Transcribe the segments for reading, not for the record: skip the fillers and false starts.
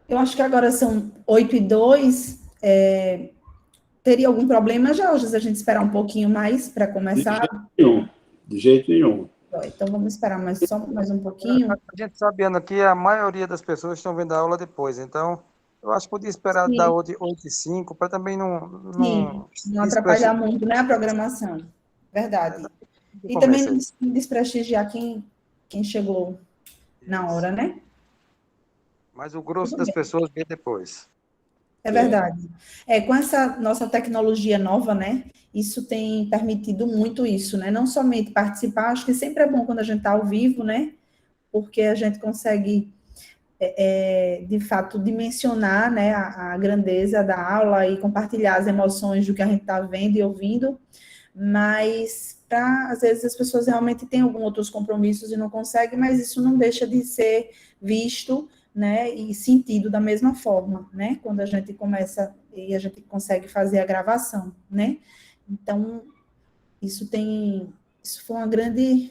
Eu acho que agora são 8h02. Teria algum problema, Jorge, se a gente esperar um pouquinho mais para De começar? jeito nenhum, de jeito nenhum. Então, vamos esperar só mais um pouquinho. A gente sabendo que a maioria das pessoas estão vendo a aula depois, então eu acho que podia esperar da Sim, 8h05 para também não, sim, não não atrapalhar desprestigiar. muito, né, a programação. Verdade. Que E também comece não aí. desprestigiar quem chegou na Isso. hora, né? Mas o grosso Tudo das bem. pessoas vê depois. É É. verdade. Com essa nossa tecnologia nova, né? Isso tem permitido muito isso, né? Não somente participar, acho que sempre é bom quando a gente está ao vivo, né? Porque a gente consegue, de fato, dimensionar, né, a grandeza da aula e compartilhar as emoções do que a gente está vendo e ouvindo, mas às vezes as pessoas realmente têm alguns outros compromissos e não conseguem, mas isso não deixa de ser visto, né, e sentido da mesma forma, né, quando a gente começa e a gente consegue fazer a gravação, né. Então, isso foi um grande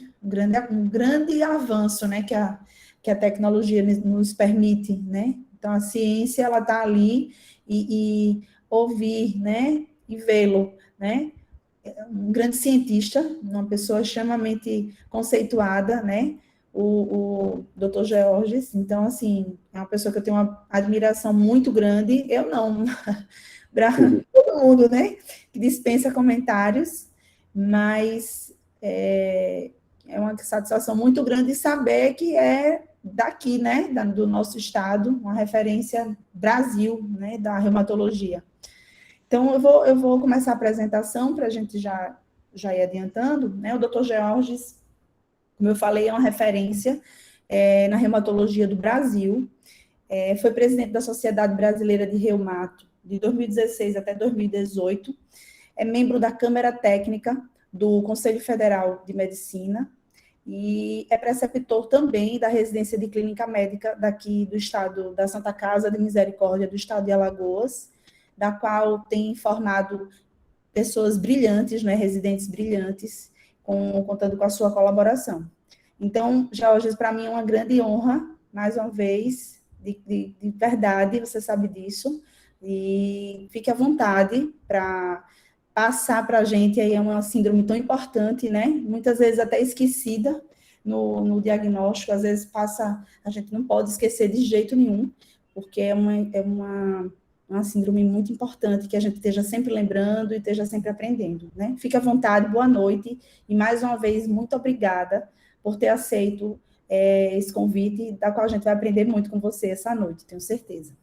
avanço, né, que a tecnologia nos permite, né. Então, a ciência, ela está ali e ouvir, né, e vê-lo, né, um grande cientista, uma pessoa extremamente conceituada, né? O Dr. Georges. Então, assim, é uma pessoa que eu tenho uma admiração muito grande. Eu não, para todo mundo, né? Que dispensa comentários, mas é uma satisfação muito grande saber que é daqui, né? Do nosso estado, uma referência Brasil, né? Da reumatologia. Então, eu vou começar a apresentação para a gente já ir adiantando, né? O Dr. Georges, como eu falei, é uma referência na reumatologia do Brasil. Foi presidente da Sociedade Brasileira de Reumato de 2016 até 2018. É membro da Câmara Técnica do Conselho Federal de Medicina e é preceptor também da residência de clínica médica daqui do estado da Santa Casa de Misericórdia do estado de Alagoas, da qual tem formado pessoas brilhantes, né, residentes brilhantes, contando com a sua colaboração. Então, Jorge, para mim é uma grande honra, mais uma vez, de verdade, você sabe disso, e fique à vontade para passar para a gente aí uma síndrome tão importante, né, muitas vezes até esquecida no diagnóstico, às vezes a gente não pode esquecer de jeito nenhum, porque é uma síndrome muito importante que a gente esteja sempre lembrando e esteja sempre aprendendo, né? Fique à vontade, boa noite, e mais uma vez, muito obrigada por ter aceito esse convite, da qual a gente vai aprender muito com você essa noite, tenho certeza.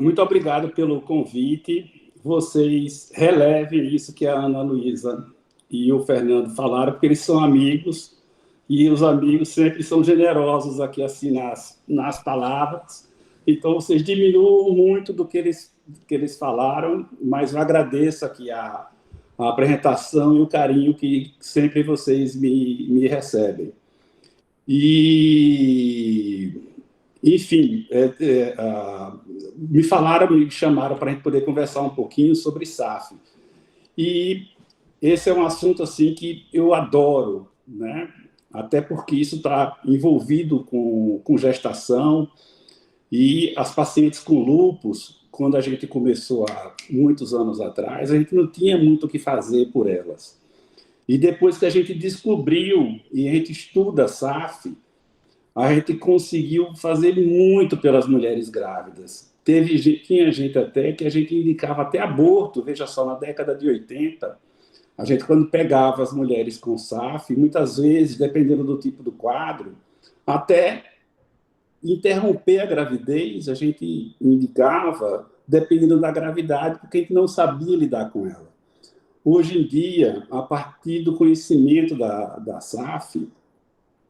Muito obrigado pelo convite. Vocês relevem isso que a Ana Luísa e o Fernando falaram, porque eles são amigos, e os amigos sempre são generosos aqui assim nas palavras. Então, vocês diminuem muito do que eles falaram, mas eu agradeço aqui a apresentação e o carinho que sempre vocês me recebem. E, enfim, me chamaram para a gente poder conversar um pouquinho sobre SAF. E esse é um assunto assim que eu adoro, né? Até porque isso está envolvido com gestação, e as pacientes com lúpus, quando a gente começou há muitos anos atrás, a gente não tinha muito o que fazer por elas. E depois que a gente descobriu e a gente estuda SAF, a gente conseguiu fazer muito pelas mulheres grávidas. Tinha gente até que a gente indicava até aborto, veja só, na década de 80, a gente, quando pegava as mulheres com SAF, muitas vezes, dependendo do tipo do quadro, até interromper a gravidez, a gente indicava, dependendo da gravidade, porque a gente não sabia lidar com ela. Hoje em dia, a partir do conhecimento da SAF,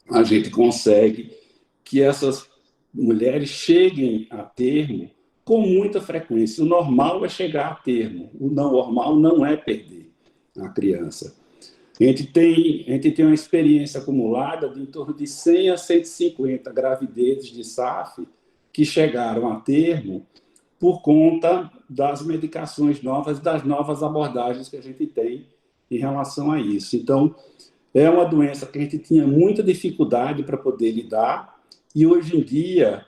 a gente consegue que essas mulheres cheguem a termo com muita frequência. O normal é chegar a termo, o não normal não é perder a criança. A gente tem uma experiência acumulada de em torno de 100 a 150 gravidezes de SAF que chegaram a termo por conta das medicações novas, das novas abordagens que a gente tem em relação a isso. Então, é uma doença que a gente tinha muita dificuldade para poder lidar, E hoje em dia,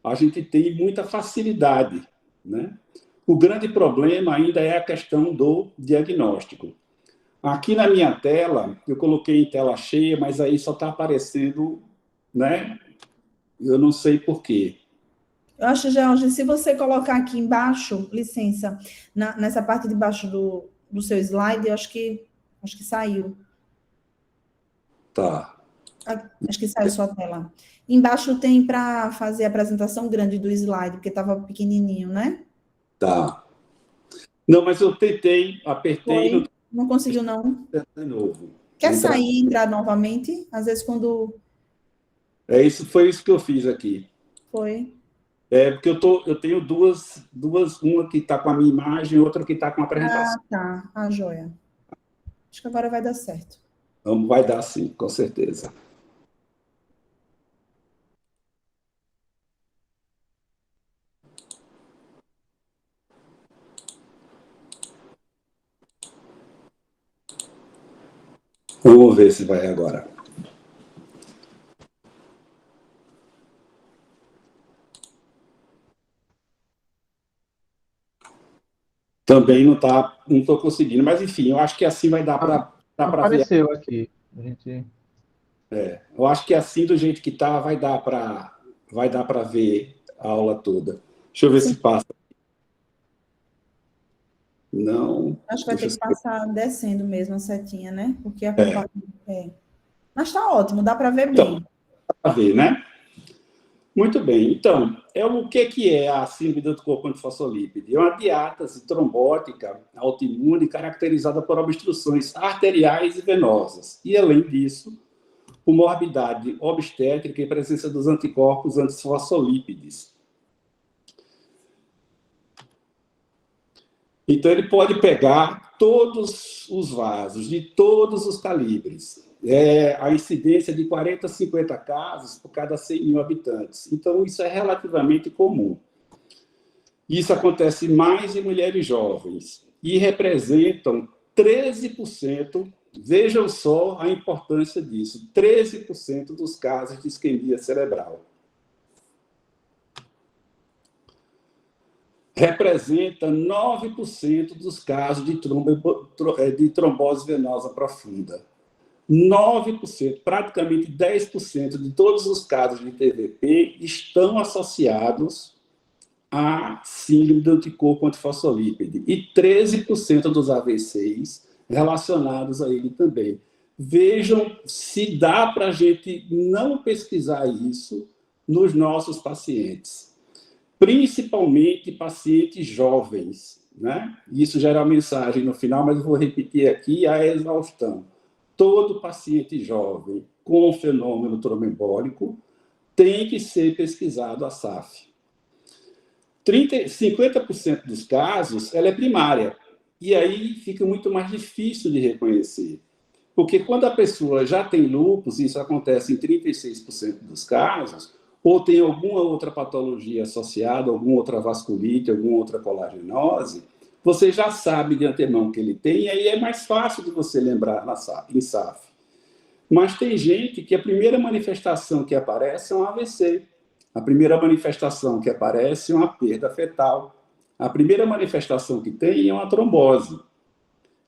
a gente tem muita facilidade, né? O grande problema ainda é a questão do diagnóstico. Aqui na minha tela, eu coloquei em tela cheia, mas aí só está aparecendo, né? Eu não sei por quê. Eu acho, George, se você colocar aqui embaixo, licença, nessa parte de baixo do seu slide, eu acho que saiu. Tá. Acho que saiu sua tela. Embaixo tem para fazer a apresentação grande do slide, porque estava pequenininho, né? Tá. Não, mas eu tentei, apertei Foi. Não conseguiu, não? de novo. Quer Entrar. sair e entrar novamente? Às vezes, quando Foi isso que eu fiz aqui. foi. Porque eu tenho duas, uma que está com a minha imagem e outra que está com a apresentação. Ah, tá. Ah, joia. Acho que agora vai dar certo. Então, vai dar sim, com certeza. Vamos ver se vai agora. Também não estou conseguindo, mas enfim, eu acho que assim vai dar para ver. Apareceu aqui. A gente... Eu acho que assim, do jeito que está, vai dar para ver a aula toda. Deixa eu ver se passa. Não. Acho que vai ter que passar descendo mesmo a setinha, né? Porque a comparação. Mas está ótimo, dá para ver bem. Então, dá para ver, né? Muito bem. Então, o que é a síndrome do anticorpo antifosfolípide? É uma diátase trombótica autoimune caracterizada por obstruções arteriais e venosas. E, além disso, comorbidade obstétrica e presença dos anticorpos antifosfolípides. Então, ele pode pegar todos os vasos, de todos os calibres. A incidência de 40 a 50 casos por cada 100 mil habitantes. Então, isso é relativamente comum. Isso acontece mais em mulheres jovens e representam 13%, vejam só a importância disso, 13% dos casos de isquemia cerebral. Representa 9% dos casos de trombose venosa profunda. 9%, praticamente 10% de todos os casos de TVP estão associados à síndrome do anticorpo antifosfolípide e 13% dos AVCs relacionados a ele também. Vejam se dá para a gente não pesquisar isso nos nossos pacientes, principalmente pacientes jovens, né? Isso gera uma mensagem no final, mas eu vou repetir aqui a exaustão. Todo paciente jovem com fenômeno tromboembólico tem que ser pesquisado a SAF. 50% dos casos, ela é primária. E aí fica muito mais difícil de reconhecer. Porque quando a pessoa já tem lúpus, isso acontece em 36% dos casos, ou tem alguma outra patologia associada, alguma outra vasculite, alguma outra colagenose, você já sabe de antemão que ele tem, e aí é mais fácil de você lembrar em SAF. Mas tem gente que a primeira manifestação que aparece é um AVC, a primeira manifestação que aparece é uma perda fetal, a primeira manifestação que tem é uma trombose.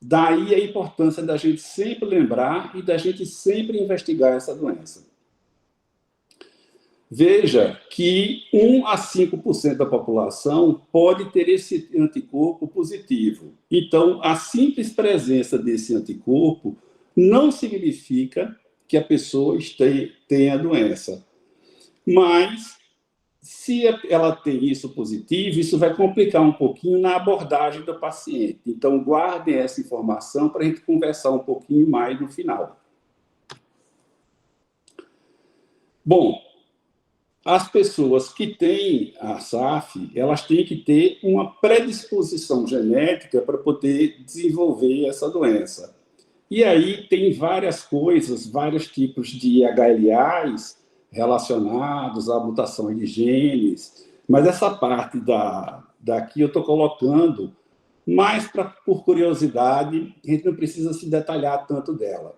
Daí a importância da gente sempre lembrar e da gente sempre investigar essa doença. Veja que 1 a 5% da população pode ter esse anticorpo positivo. Então, a simples presença desse anticorpo não significa que a pessoa tenha a doença. Mas, se ela tem isso positivo, isso vai complicar um pouquinho na abordagem do paciente. Então, guardem essa informação para a gente conversar um pouquinho mais no final. Bom, as pessoas que têm a SAF, elas têm que ter uma predisposição genética para poder desenvolver essa doença. E aí tem várias coisas, vários tipos de HLAs relacionados à mutação de genes, mas essa parte daqui eu estou colocando mais por curiosidade, a gente não precisa se detalhar tanto dela.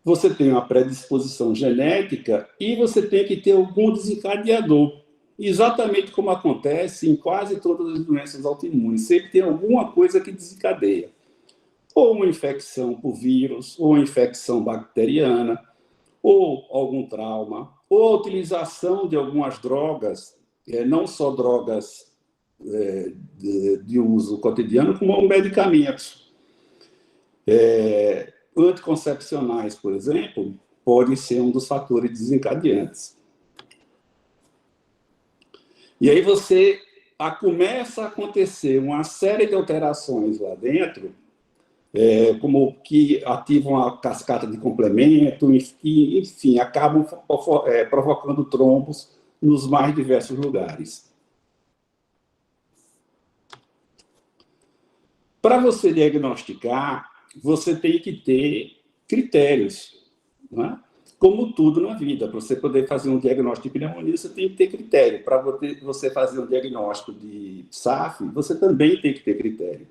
você tem uma predisposição genética e você tem que ter algum desencadeador. Exatamente como acontece em quase todas as doenças autoimunes. Sempre tem alguma coisa que desencadeia. Ou uma infecção por vírus, ou uma infecção bacteriana, ou algum trauma, ou a utilização de algumas drogas, não só drogas de uso cotidiano, como medicamentos. Anticoncepcionais, por exemplo, podem ser um dos fatores desencadeantes. E aí começa a acontecer uma série de alterações lá dentro, como que ativam a cascata de complemento, e, enfim, acabam provocando trombos nos mais diversos lugares. Para você diagnosticar, você tem que ter critérios, né? Como tudo na vida. Para você poder fazer um diagnóstico de pneumonia, você tem que ter critério. Para você fazer um diagnóstico de SAF, você também tem que ter critério.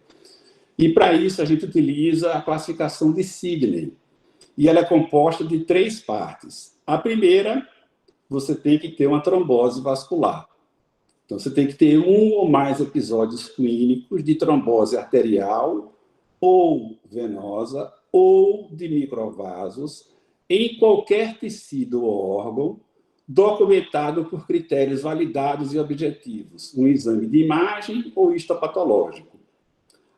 E, para isso, a gente utiliza a classificação de Sidney. E ela é composta de 3 partes. A primeira, você tem que ter uma trombose vascular. Então, você tem que ter um ou mais episódios clínicos de trombose arterial ou venosa ou de microvasos em qualquer tecido ou órgão, documentado por critérios validados e objetivos, um exame de imagem ou histopatológico.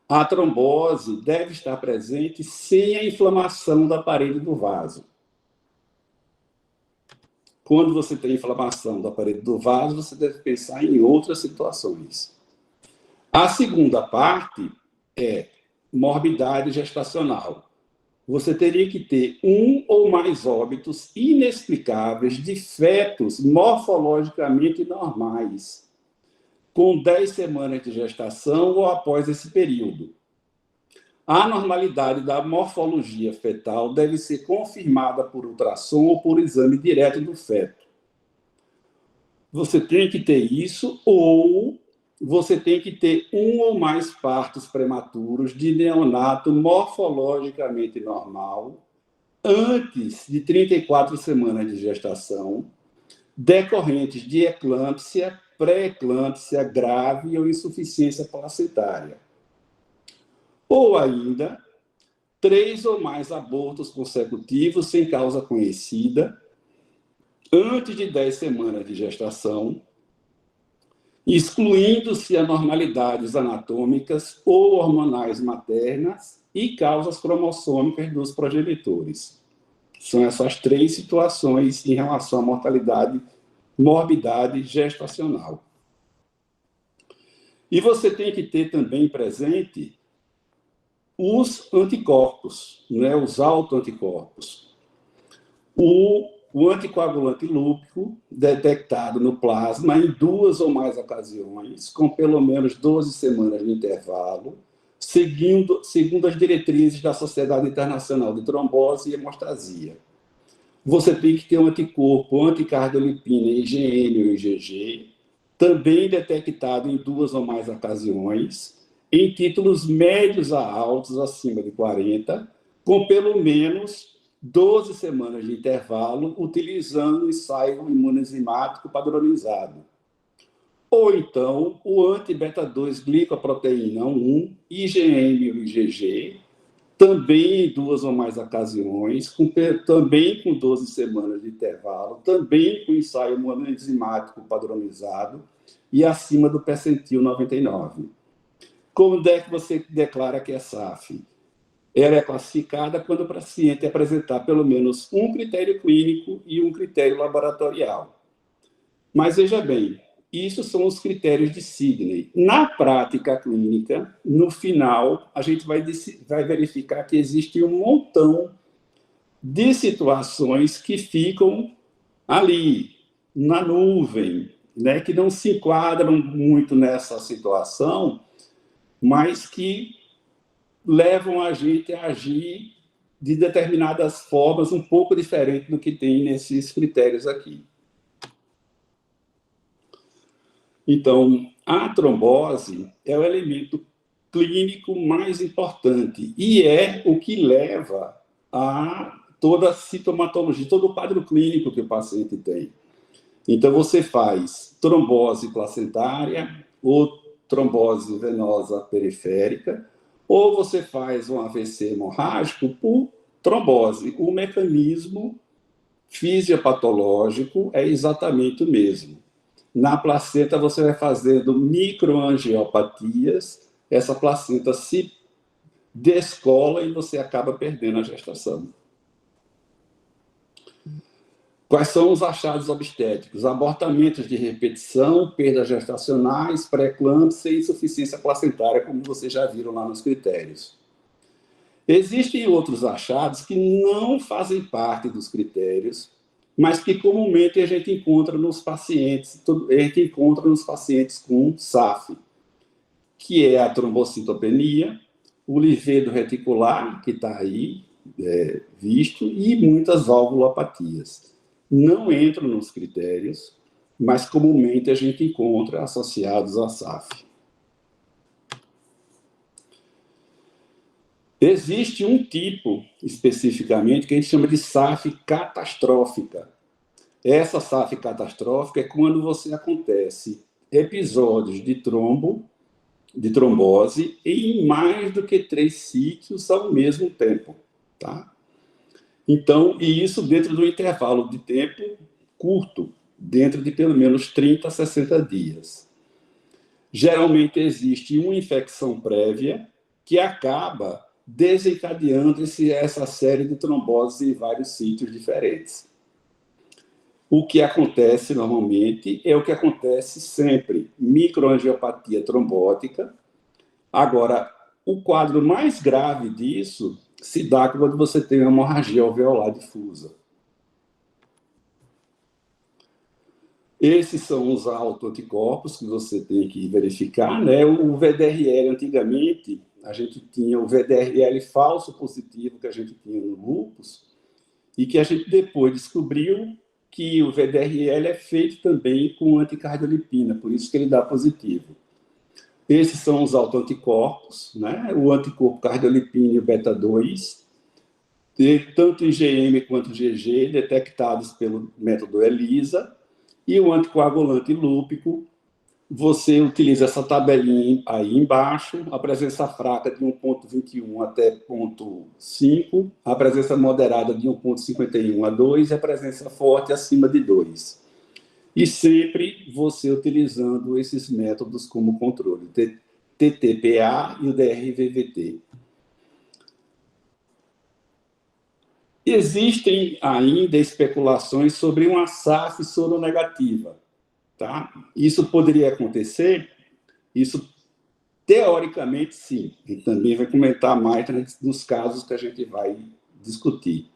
A trombose deve estar presente sem a inflamação da parede do vaso. Quando você tem inflamação da parede do vaso, você deve pensar em outras situações. A segunda parte é morbidade gestacional. Você teria que ter um ou mais óbitos inexplicáveis de fetos morfologicamente normais, com 10 semanas de gestação ou após esse período. A normalidade da morfologia fetal deve ser confirmada por ultrassom ou por exame direto do feto. Você tem que ter isso, ou você tem que ter um ou mais partos prematuros de neonato morfologicamente normal antes de 34 semanas de gestação, decorrentes de eclâmpsia, pré-eclâmpsia grave ou insuficiência placentária. Ou ainda, 3 ou mais abortos consecutivos sem causa conhecida, antes de 10 semanas de gestação, excluindo-se anormalidades anatômicas ou hormonais maternas e causas cromossômicas dos progenitores. São essas 3 situações em relação à mortalidade, morbidade gestacional. E você tem que ter também presente os anticorpos, né, os autoanticorpos. O anticoagulante lúpico, detectado no plasma em 2 ou mais ocasiões, com pelo menos 12 semanas de intervalo, segundo as diretrizes da Sociedade Internacional de Trombose e Hemostasia. Você tem que ter um anticorpo anticardiolipina IgM ou IgG, também detectado em 2 ou mais ocasiões, em títulos médios a altos, acima de 40, com pelo menos 12 semanas de intervalo, utilizando o ensaio imunoenzimático padronizado. Ou então, o anti-beta-2-glicoproteína 1, IgM ou IgG, também em 2 ou mais ocasiões, também com 12 semanas de intervalo, também com ensaio imunoenzimático padronizado e acima do percentil 99. Como é que você declara que é SAF? Ela é classificada quando o paciente apresentar pelo menos um critério clínico e um critério laboratorial. Mas veja bem, isso são os critérios de Sidney. Na prática clínica, no final, a gente vai verificar que existe um montão de situações que ficam ali, na nuvem, né, que não se enquadram muito nessa situação, mas que levam a gente a agir de determinadas formas um pouco diferente do que tem nesses critérios aqui. Então, a trombose é o elemento clínico mais importante e é o que leva a toda a sintomatologia, todo o quadro clínico que o paciente tem. Então, você faz trombose placentária ou trombose venosa periférica, ou você faz um AVC hemorrágico por trombose. O mecanismo fisiopatológico é exatamente o mesmo. Na placenta, você vai fazendo microangiopatias, essa placenta se descola e você acaba perdendo a gestação. Quais são os achados obstétricos? Abortamentos de repetição, perdas gestacionais, pré-eclâmpsia e insuficiência placentária, como vocês já viram lá nos critérios. Existem outros achados que não fazem parte dos critérios, mas que comumente a gente encontra nos pacientes, com SAF, que é a trombocitopenia, o livedo reticular, que está aí visto, e muitas valvulopatias. Não entram nos critérios, mas comumente a gente encontra associados à SAF. Existe um tipo, especificamente, que a gente chama de SAF catastrófica. Essa SAF catastrófica é quando você acontece episódios de trombose em mais do que 3 sítios ao mesmo tempo, tá? Então, e isso dentro do intervalo de tempo curto, dentro de pelo menos 30 a 60 dias. Geralmente existe uma infecção prévia que acaba desencadeando essa série de tromboses em vários sítios diferentes. O que acontece normalmente é o que acontece sempre, microangiopatia trombótica. Agora, o quadro mais grave disso se dá quando você tem uma hemorragia alveolar difusa. Esses são os autoanticorpos que você tem que verificar, né? O VDRL, antigamente, a gente tinha o VDRL falso positivo que a gente tinha no lúpus e que a gente depois descobriu que o VDRL é feito também com anticardiolipina, por isso que ele dá positivo. Esses são os autoanticorpos, né? O anticorpo cardiolipina e o beta-2, tanto IgM quanto IgG, detectados pelo método ELISA, e o anticoagulante lúpico, você utiliza essa tabelinha aí embaixo, a presença fraca de 1,21 até 0,5, a presença moderada de 1,51 a 2 e a presença forte acima de 2. E sempre você utilizando esses métodos como controle, TTPA e o DRVVT. Existem ainda especulações sobre uma SAF soronegativa. Tá? Isso poderia acontecer? Isso, teoricamente, sim. E também vai comentar mais nos casos que a gente vai discutir.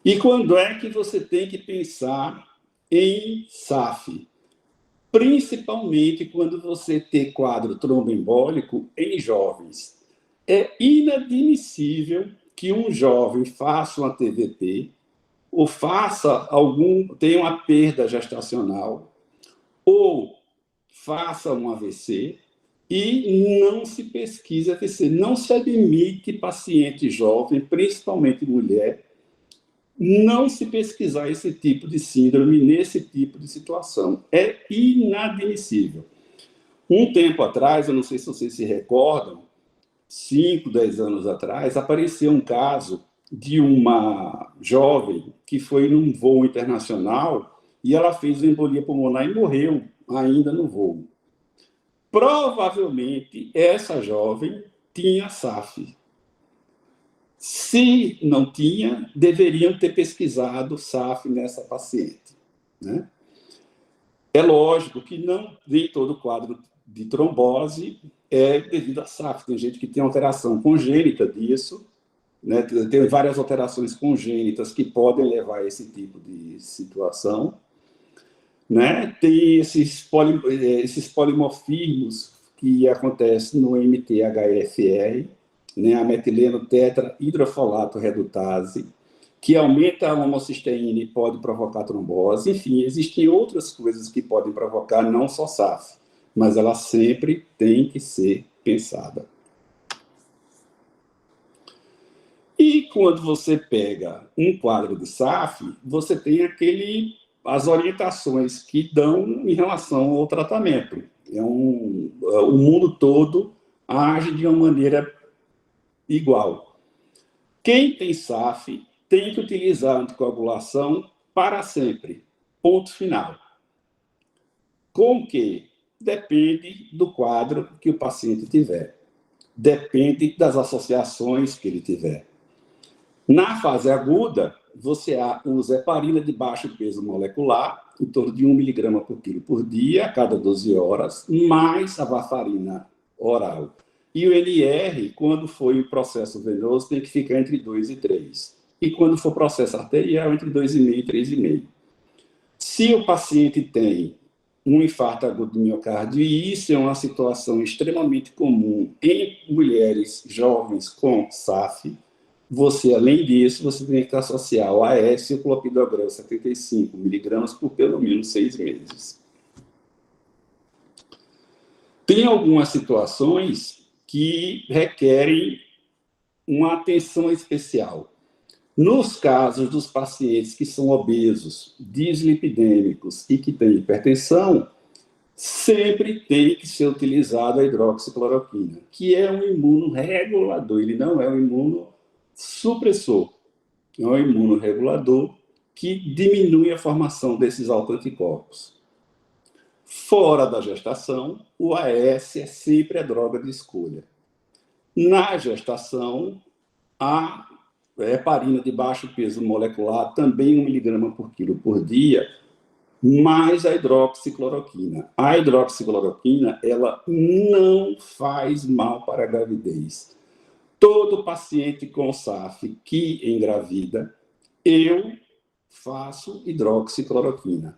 E quando é que você tem que pensar em SAF? Principalmente quando você tem quadro tromboembólico em jovens. É inadmissível que um jovem faça uma TVP ou tenha uma perda gestacional ou faça um AVC e não se pesquisa AVC. Não se admite paciente jovem, principalmente mulher, não se pesquisar esse tipo de síndrome nesse tipo de situação. É inadmissível. Um tempo atrás, eu não sei se vocês se recordam, 5, 10 anos atrás, apareceu um caso de uma jovem que foi num voo internacional e ela fez embolia pulmonar e morreu ainda no voo. Provavelmente, essa jovem tinha SAF. Se não tinha, deveriam ter pesquisado SAF nessa paciente, né? É lógico que não nem todo quadro de trombose é devido a SAF. Tem gente que tem alteração congênita disso, né? Tem várias alterações congênitas que podem levar a esse tipo de situação, né? Tem esses polimorfismos que acontecem no MTHFR, né? A metileno tetrahidrofolato redutase, que aumenta a homocisteína e pode provocar trombose. Enfim, existem outras coisas que podem provocar, não só SAF, mas ela sempre tem que ser pensada. E quando você pega um quadro de SAF, você tem as orientações que dão em relação ao tratamento. O mundo todo age de uma maneira igual. Quem tem SAF tem que utilizar a anticoagulação para sempre. Ponto final. Com que? Depende do quadro que o paciente tiver. Depende das associações que ele tiver. Na fase aguda, você usa heparina de baixo peso molecular, em torno de 1 mg por quilo por dia, a cada 12 horas, mais a varfarina oral. E o NR, quando for em processo venoso, tem que ficar entre 2 e 3. E quando for processo arterial, entre 2,5 e 3,5. Se o paciente tem um infarto agudo do miocárdio, e isso é uma situação extremamente comum em mulheres jovens com SAF, você, além disso, você tem que associar o AS e o clopidogrel 75 mg por pelo menos 6 meses. Tem algumas situações que requerem uma atenção especial. Nos casos dos pacientes que são obesos, dislipidêmicos e que têm hipertensão, sempre tem que ser utilizado a hidroxicloroquina, que é um imunorregulador, ele não é um imunossupressor, é um imunorregulador que diminui a formação desses autoanticorpos. Fora da gestação, o AS é sempre a droga de escolha. Na gestação, a heparina de baixo peso molecular, também 1 mg por quilo por dia, mais a hidroxicloroquina. A hidroxicloroquina, ela não faz mal para a gravidez. Todo paciente com SAF que engravida, eu faço hidroxicloroquina.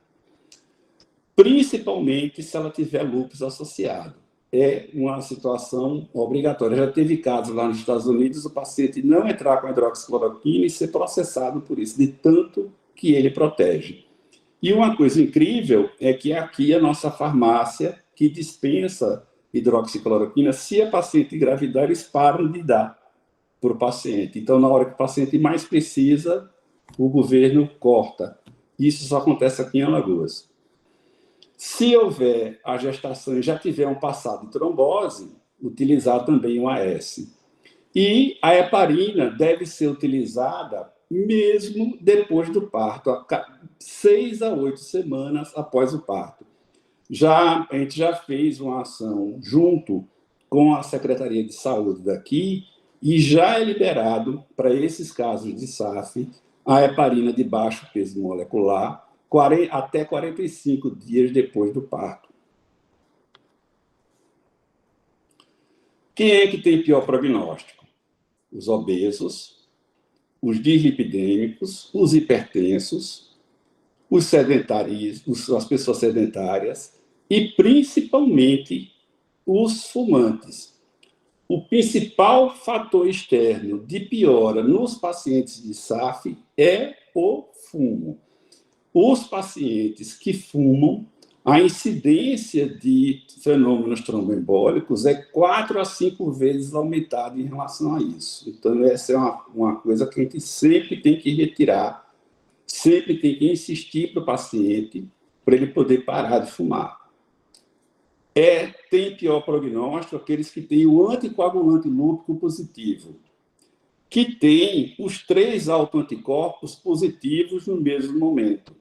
Principalmente se ela tiver lúpus associado. É uma situação obrigatória. Já teve casos lá nos Estados Unidos, o paciente não entrar com a hidroxicloroquina e ser processado por isso, de tanto que ele protege. E uma coisa incrível é que aqui a nossa farmácia, que dispensa hidroxicloroquina, se a paciente engravidar, eles param de dar para o paciente. Então, na hora que o paciente mais precisa, o governo corta. Isso só acontece aqui em Alagoas. Se houver a gestação e já tiver um passado de trombose, utilizar também o AS. E a heparina deve ser utilizada mesmo depois do parto, 6 a 8 semanas após o parto. A gente já fez uma ação junto com a Secretaria de Saúde daqui e já é liberado para esses casos de SAF a heparina de baixo peso molecular até 45 dias depois do parto. Quem é que tem pior prognóstico? Os obesos, os dislipidêmicos, os hipertensos, os sedentários, as pessoas sedentárias e, principalmente, os fumantes. O principal fator externo de piora nos pacientes de SAF é o fumo. Os pacientes que fumam, a incidência de fenômenos tromboembólicos é 4 a 5 vezes aumentada em relação a isso. Então, essa é uma coisa que a gente sempre tem que retirar, sempre tem que insistir para o paciente, para ele poder parar de fumar. Tem pior prognóstico aqueles que têm o anticoagulante lúpico positivo, que tem os 3 autoanticorpos positivos no mesmo momento.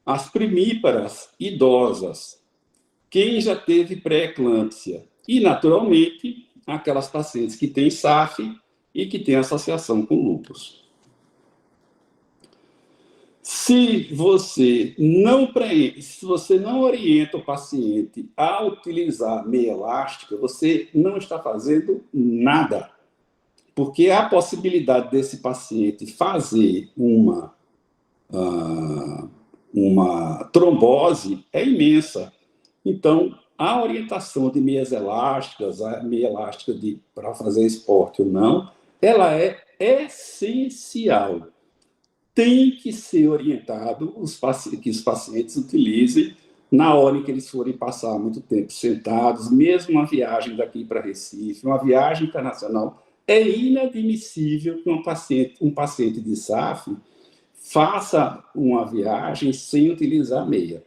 As primíparas idosas, quem já teve pré-eclâmpsia e, naturalmente, aquelas pacientes que têm SAF e que têm associação com lúpus. Se você não orienta o paciente a utilizar meia elástica, você não está fazendo nada, porque a possibilidade desse paciente fazer uma trombose é imensa. Então, a orientação de meias elásticas, a meia elástica para fazer esporte ou não, ela é essencial. Tem que ser orientado que os pacientes utilizem na hora em que eles forem passar muito tempo sentados, mesmo uma viagem daqui para Recife, uma viagem internacional, É inadmissível que um paciente de SAF faça uma viagem sem utilizar a meia.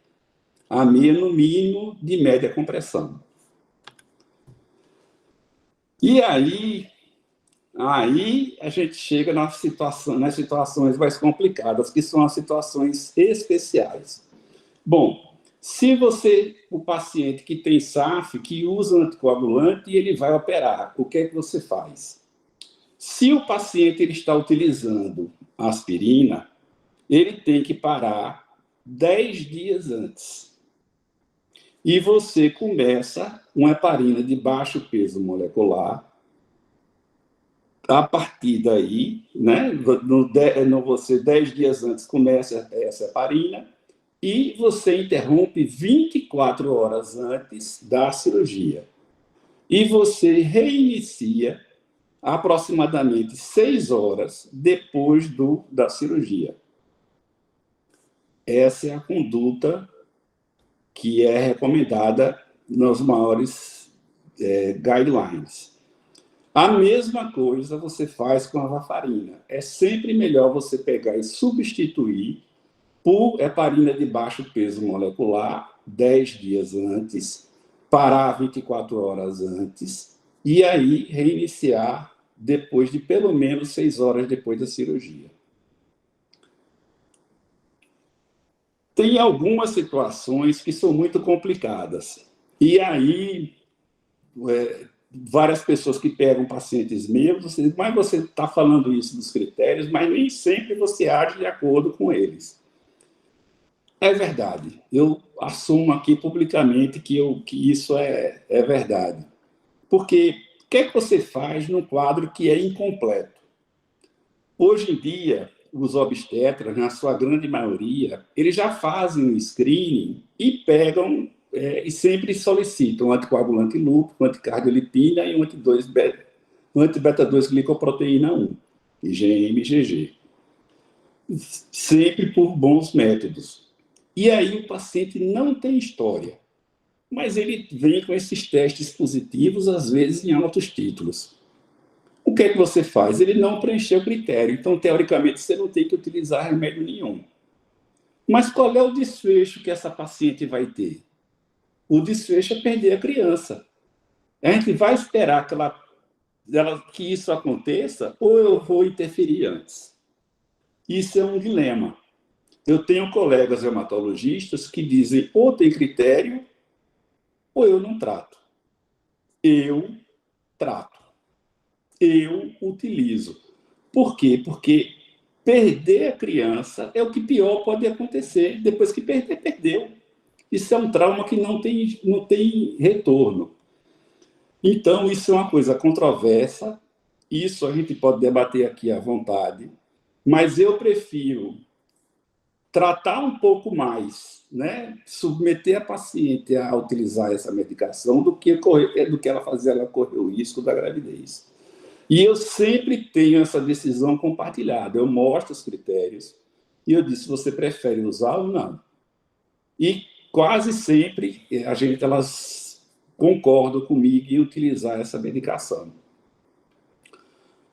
A meia, no mínimo, de média compressão. E aí a gente chega nas situações mais complicadas, que são as situações especiais. Bom, se o paciente que tem SAF, que usa anticoagulante e ele vai operar, o que é que você faz? Se o paciente ele está utilizando aspirina, ele tem que parar 10 dias antes. E você começa uma heparina de baixo peso molecular. A partir daí, né, você 10 dias antes começa essa heparina e você interrompe 24 horas antes da cirurgia. E você reinicia aproximadamente 6 horas depois da cirurgia. Essa é a conduta que é recomendada nos maiores guidelines. A mesma coisa você faz com a varfarina. É sempre melhor você pegar e substituir por heparina de baixo peso molecular 10 dias antes, parar 24 horas antes, e aí reiniciar depois de pelo menos 6 horas depois da cirurgia. Tem algumas situações que são muito complicadas. E aí, várias pessoas que pegam pacientes meus, você diz, mas você está falando isso dos critérios, mas nem sempre você age de acordo com eles. É verdade. Eu assumo aqui publicamente que isso é verdade. Porque o que é que você faz num quadro que é incompleto? Hoje em dia, os obstetras, na sua grande maioria, eles já fazem um screening e pegam e sempre solicitam um anticoagulante lúpico, anticardiolipina e um anti-beta-2-glicoproteína 1, IgM e IgG. Sempre por bons métodos. E aí o paciente não tem história, mas ele vem com esses testes positivos, às vezes em altos títulos. O que é que você faz? Ele não preencheu o critério, então, teoricamente, você não tem que utilizar remédio nenhum. Mas qual é o desfecho que essa paciente vai ter? O desfecho é perder a criança. A gente vai esperar que isso aconteça ou eu vou interferir antes? Isso é um dilema. Eu tenho colegas hematologistas que dizem ou tem critério ou eu não trato. Eu trato. Eu utilizo. Por quê? Porque perder a criança é o que pior pode acontecer. Depois que perder, perdeu. Isso é um trauma que não tem retorno. Então, isso é uma coisa controversa. Isso a gente pode debater aqui à vontade. Mas eu prefiro tratar um pouco mais, né? Submeter a paciente a utilizar essa medicação do que ela fazer ela correr o risco da gravidez. E eu sempre tenho essa decisão compartilhada. Eu mostro os critérios e eu disse, você prefere usar ou não? E quase sempre elas concordam comigo em utilizar essa medicação.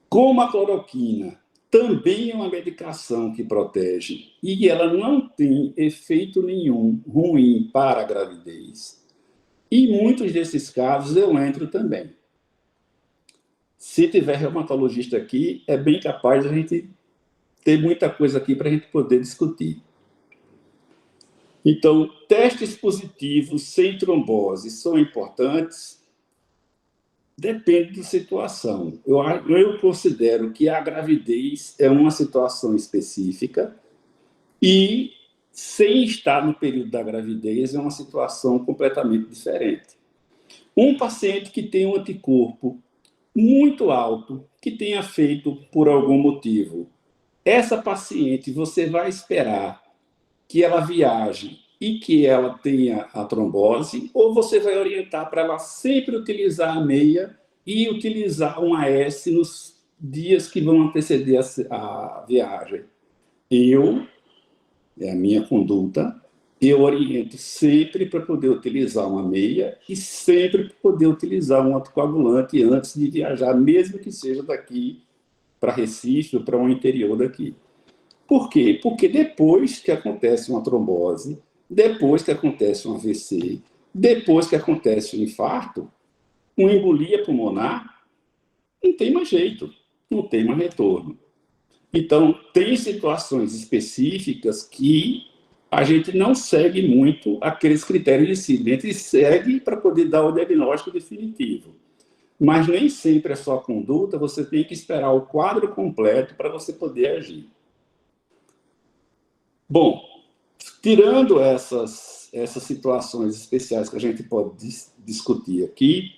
Como a cloroquina também é uma medicação que protege e ela não tem efeito nenhum ruim para a gravidez, em muitos desses casos eu entro também. Se tiver reumatologista aqui, é bem capaz de a gente ter muita coisa aqui para a gente poder discutir. Então, testes positivos sem trombose são importantes? Depende da situação. Eu considero que a gravidez é uma situação específica e, sem estar no período da gravidez, é uma situação completamente diferente. Um paciente que tem um anticorpo muito alto, que tenha feito por algum motivo, essa paciente, você vai esperar que ela viaje e que ela tenha a trombose, ou você vai orientar para ela sempre utilizar a meia e utilizar um AS nos dias que vão anteceder a viagem. É a minha conduta, eu oriento sempre para poder utilizar uma meia e sempre para poder utilizar um anticoagulante antes de viajar, mesmo que seja daqui para Recife ou para um interior daqui. Por quê? Porque depois que acontece uma trombose, depois que acontece um AVC, depois que acontece um infarto, uma embolia pulmonar, não tem mais jeito, não tem mais retorno. Então, tem situações específicas que a gente não segue muito aqueles critérios de síndrome. A gente segue para poder dar o diagnóstico definitivo. Mas nem sempre é só a conduta, você tem que esperar o quadro completo para você poder agir. Bom, tirando essas situações especiais que a gente pode discutir aqui,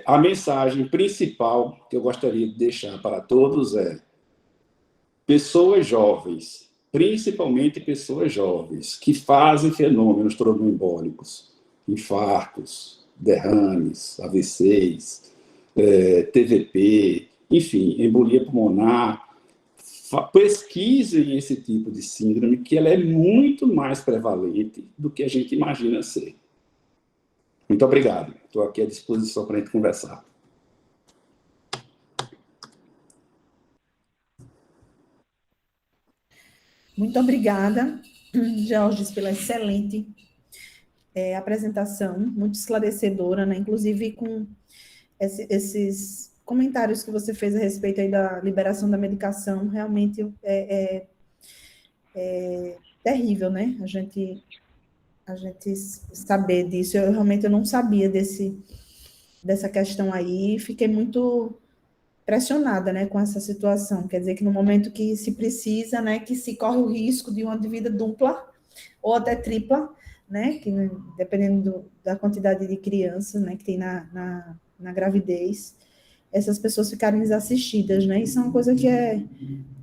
a mensagem principal que eu gostaria de deixar para todos é: pessoas jovens, principalmente pessoas jovens, que fazem fenômenos tromboembólicos, infartos, derrames, AVCs, TVP, enfim, embolia pulmonar, pesquisem esse tipo de síndrome, que ela é muito mais prevalente do que a gente imagina ser. Muito obrigado. Estou aqui à disposição para a gente conversar. Muito obrigada, Georges, pela excelente apresentação, muito esclarecedora, né? Inclusive com esses comentários que você fez a respeito aí da liberação da medicação, realmente é terrível, né? A gente saber disso. Eu realmente não sabia dessa questão aí, fiquei muito pressionada, né, com essa situação. Quer dizer que no momento que se precisa, né, que se corre o risco de uma vida dupla ou até tripla, né, que dependendo da quantidade de crianças, né, que tem na gravidez, essas pessoas ficarem desassistidas, né? Isso é uma coisa que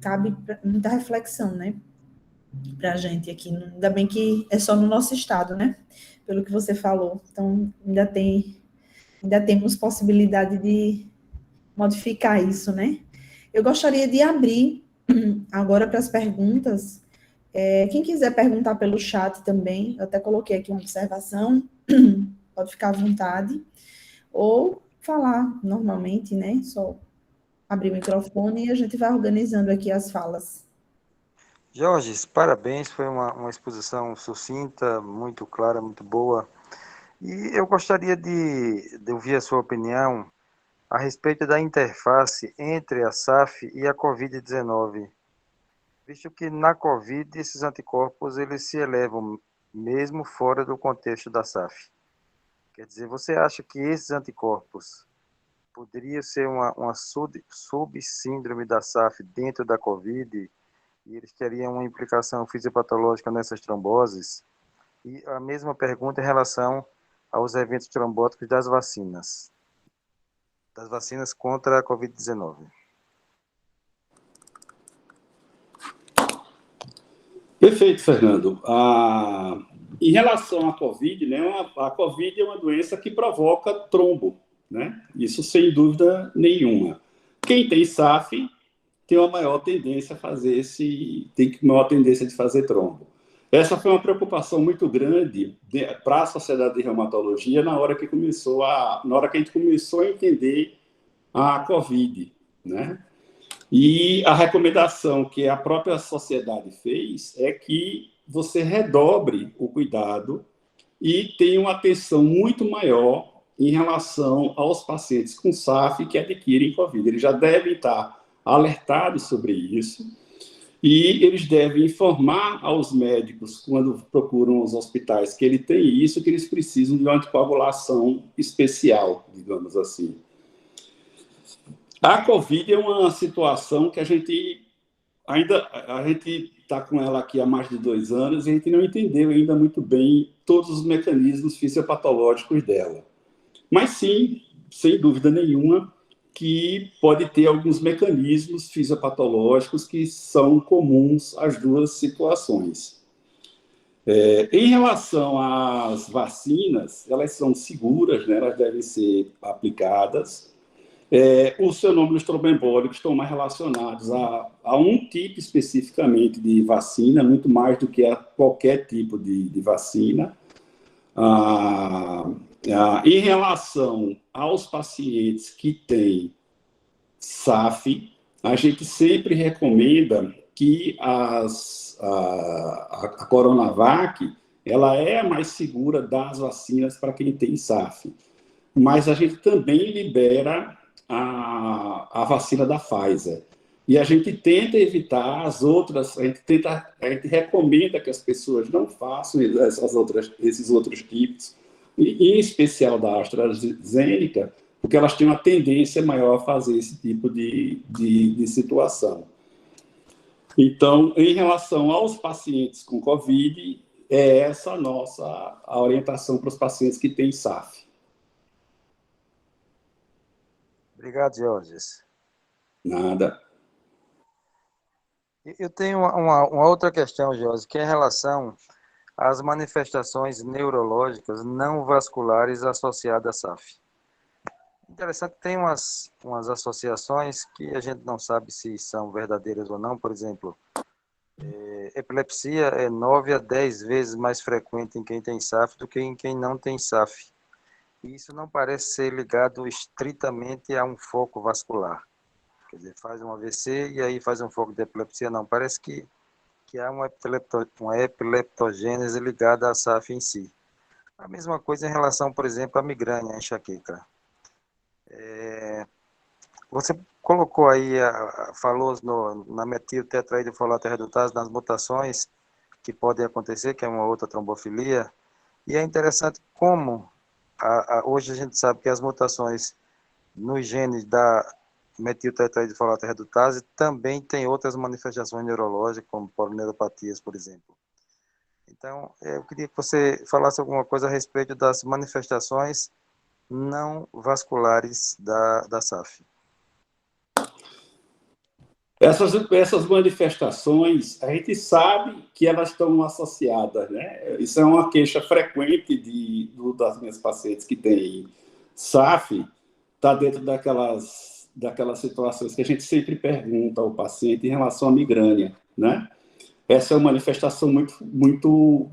cabe muita reflexão, né, para a gente aqui. Ainda bem que é só no nosso estado, né? Pelo que você falou. Então, ainda temos possibilidade de modificar isso, né? Eu gostaria de abrir agora para as perguntas. Quem quiser perguntar pelo chat também, eu até coloquei aqui uma observação, pode ficar à vontade, ou falar normalmente, né? Só abrir o microfone e a gente vai organizando aqui as falas. Jorge, parabéns, foi uma exposição sucinta, muito clara, muito boa. E eu gostaria de ouvir a sua opinião a respeito da interface entre a SAF e a COVID-19, visto que na COVID esses anticorpos eles se elevam mesmo fora do contexto da SAF. Quer dizer, você acha que esses anticorpos poderiam ser uma subsíndrome da SAF dentro da COVID e eles teriam uma implicação fisiopatológica nessas tromboses? E a mesma pergunta em relação aos eventos trombóticos das vacinas contra a COVID-19. Perfeito, Fernando. Em relação à COVID, né, a COVID é uma doença que provoca trombo, né? Isso sem dúvida nenhuma. Quem tem SAF tem uma maior tendência a fazer maior tendência de fazer trombo. Essa foi uma preocupação muito grande para a Sociedade de Reumatologia na hora que a gente começou a entender a COVID, né? E a recomendação que a própria sociedade fez é que você redobre o cuidado e tenha uma atenção muito maior em relação aos pacientes com SAF que adquirem COVID. Eles já devem estar alertados sobre isso e eles devem informar aos médicos, quando procuram os hospitais, que ele tem isso, que eles precisam de uma anticoagulação especial, digamos assim. A COVID é uma situação que a gente está com ela aqui há mais de 2 anos e a gente não entendeu ainda muito bem todos os mecanismos fisiopatológicos dela. Mas sim, sem dúvida nenhuma, que pode ter alguns mecanismos fisiopatológicos que são comuns às duas situações. Em relação às vacinas, elas são seguras, né? Elas devem ser aplicadas. Os fenômenos tromboembólicos estão mais relacionados a um tipo especificamente de vacina, muito mais do que a qualquer tipo de vacina. Em relação aos pacientes que têm SAF, a gente sempre recomenda que a Coronavac ela é a mais segura das vacinas para quem tem SAF. Mas a gente também libera a vacina da Pfizer. E a gente tenta evitar as outras, a gente recomenda que as pessoas não façam esses outros tipos, em especial da AstraZeneca, porque elas têm uma tendência maior a fazer esse tipo de situação. Então, em relação aos pacientes com Covid, é essa a orientação para os pacientes que têm SAF. Obrigado, Jorge. Nada. Eu tenho uma outra questão, Jorge, que é em relação às manifestações neurológicas não vasculares associadas à SAF. Interessante, tem umas associações que a gente não sabe se são verdadeiras ou não. Por exemplo, epilepsia é 9 a 10 vezes mais frequente em quem tem SAF do que em quem não tem SAF. E isso não parece ser ligado estritamente a um foco vascular. Quer dizer, faz um AVC e aí faz um foco de epilepsia. Não, parece que há uma epileptogênese ligada à SAF em si. A mesma coisa em relação, por exemplo, à migrânia, à enxaqueca. Você colocou aí, falou na metiltetraidrofolato redutase, nas mutações que podem acontecer, que é uma outra trombofilia, e é interessante como hoje a gente sabe que as mutações nos genes da metiltetraidrofolato redutase também tem outras manifestações neurológicas, como polineuropatias, por exemplo. Então, eu queria que você falasse alguma coisa a respeito das manifestações não vasculares da SAF. Essas manifestações, a gente sabe que elas estão associadas, né? Isso é uma queixa frequente das minhas pacientes que têm SAF, está dentro daquelas situações que a gente sempre pergunta ao paciente em relação à migrânia, né? Essa é uma manifestação muito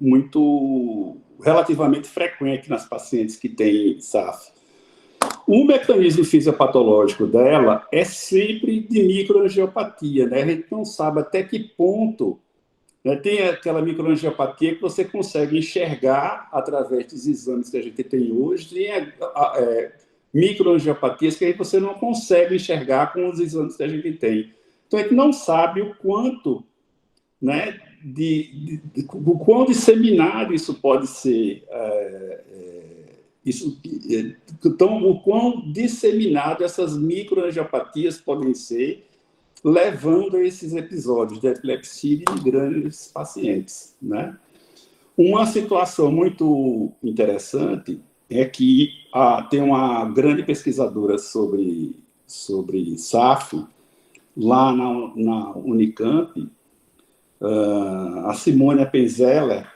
relativamente frequente nas pacientes que têm SAF. O mecanismo fisiopatológico dela é sempre de microangiopatia, né? A gente não sabe até que ponto, né? Tem aquela microangiopatia que você consegue enxergar através dos exames que a gente tem hoje, tem microangiopatias que você não consegue enxergar com os exames que a gente tem. Então, a gente não sabe o quanto, né, o quão disseminado isso pode ser. Então, o quão disseminado essas microangiopatias podem ser, levando a esses episódios de epilepsia de grandes pacientes, né? Uma situação muito interessante é que tem uma grande pesquisadora sobre SAF lá na Unicamp, a Simone Appenzeller,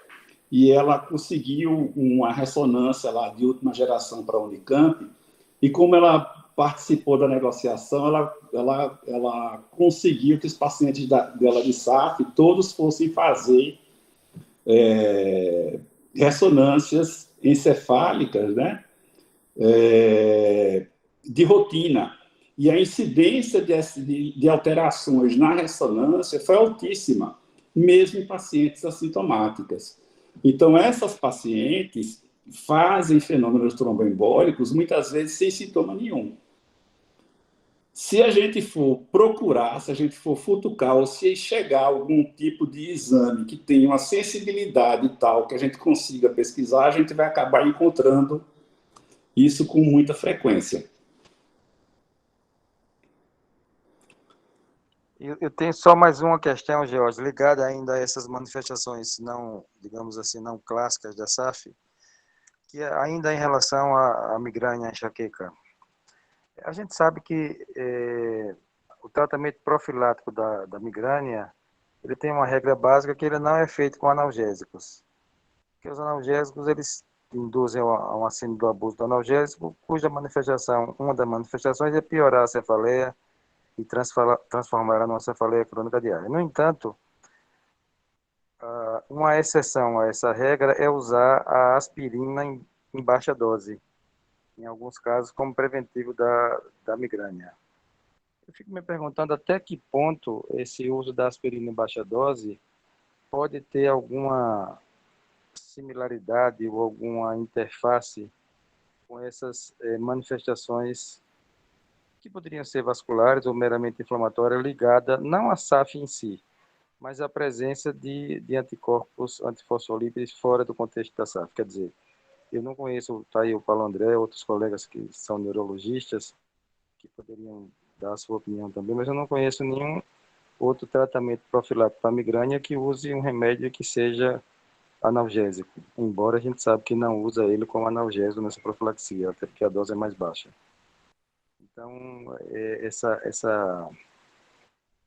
e ela conseguiu uma ressonância lá de última geração para a Unicamp, e como ela participou da negociação, ela conseguiu que os pacientes dela de SAF todos fossem fazer ressonâncias encefálicas, né? De rotina. E a incidência de alterações na ressonância foi altíssima, mesmo em pacientes assintomáticas. Então, essas pacientes fazem fenômenos tromboembólicos, muitas vezes sem sintoma nenhum. Se a gente for procurar, se a gente for futucar, ou se chegar a algum tipo de exame que tenha uma sensibilidade tal que a gente consiga pesquisar, a gente vai acabar encontrando isso com muita frequência. Eu tenho só mais uma questão, Jorge, ligada ainda a essas manifestações não, digamos assim, não clássicas da SAF, que é ainda em relação à migrânia, à enxaqueca. A gente sabe que o tratamento profilático da migrânia, ele tem uma regra básica que ele não é feito com analgésicos. Porque os analgésicos, eles induzem a um aceno do abuso do analgésico, cuja manifestação, uma das manifestações é piorar a cefaleia e transformá-la numa cefaleia crônica diária. No entanto, uma exceção a essa regra é usar a aspirina em baixa dose, em alguns casos como preventivo da migrânia. Eu fico me perguntando até que ponto esse uso da aspirina em baixa dose pode ter alguma similaridade ou alguma interface com essas manifestações que poderiam ser vasculares ou meramente inflamatórias, ligada não à SAF em si, mas à presença de anticorpos antifosfolípides fora do contexto da SAF. Quer dizer, eu não conheço, está aí o Paulo André, outros colegas que são neurologistas, que poderiam dar a sua opinião também, mas eu não conheço nenhum outro tratamento profilático para migrânia que use um remédio que seja analgésico, embora a gente sabe que não usa ele como analgésico nessa profilaxia, até porque a dose é mais baixa. Então,